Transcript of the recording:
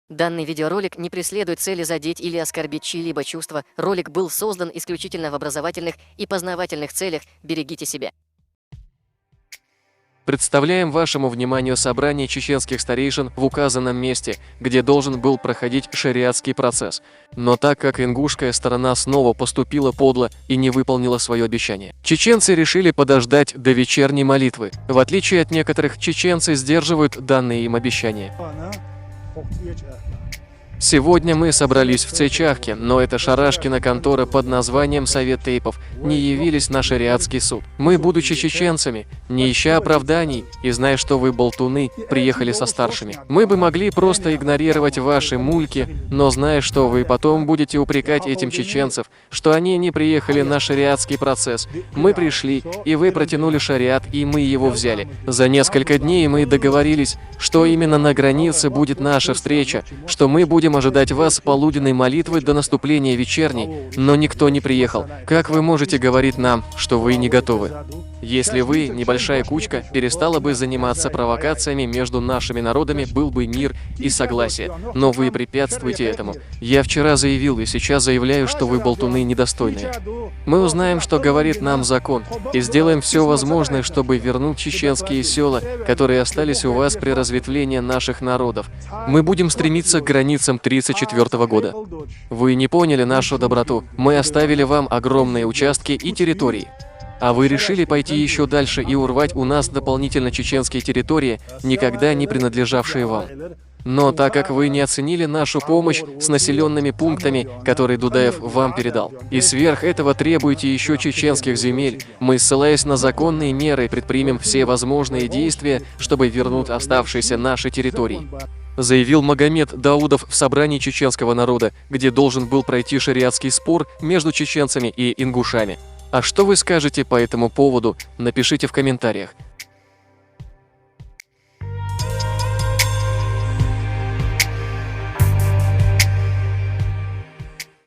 Данный видеоролик не преследует цели задеть или оскорбить чьи-либо чувства. Ролик был создан исключительно в образовательных и познавательных целях. Берегите себя. Представляем вашему вниманию собрание чеченских старейшин в указанном месте, где должен был проходить шариатский процесс. Но так как ингушская сторона снова поступила подло и не выполнила свое обещание, чеченцы решили подождать до вечерней молитвы. В отличие от некоторых, чеченцы сдерживают данные им обещания. Сегодня мы собрались в Цечахке, но эта шарашкина контора под названием Совет Тейпов не явились на шариатский суд. Мы, будучи чеченцами, не ища оправданий и зная, что вы болтуны, приехали со старшими. Мы бы могли просто игнорировать ваши мульки, но зная, что вы потом будете упрекать этим чеченцев, что они не приехали на шариатский процесс. Мы пришли, и вы протянули шариат, и мы его взяли. За несколько дней мы договорились, что именно на границе будет наша встреча, что мы будем ожидать вас с полуденной молитвы до наступления вечерней, но никто не приехал. Как вы можете говорить нам, что вы не готовы? Если вы, небольшая кучка, перестала бы заниматься провокациями между нашими народами, был бы мир и согласие. Но вы препятствуете этому. Я вчера заявил и сейчас заявляю, что вы болтуны недостойные. Мы узнаем, что говорит нам закон, и сделаем все возможное, чтобы вернуть чеченские села, которые остались у вас при разветвлении наших народов. Мы будем стремиться к границам 1934 года. Вы не поняли нашу доброту. Мы оставили вам огромные участки и территории. А вы решили пойти еще дальше и урвать у нас дополнительно чеченские территории, никогда не принадлежавшие вам. Но так как вы не оценили нашу помощь с населенными пунктами, которые Дудаев вам передал, и сверх этого требуете еще чеченских земель, мы, ссылаясь на законные меры, предпримем все возможные действия, чтобы вернуть оставшиеся наши территории. Заявил Магомед Даудов в собрании чеченского народа, где должен был пройти шариатский спор между чеченцами и ингушами. А что вы скажете по этому поводу, напишите в комментариях.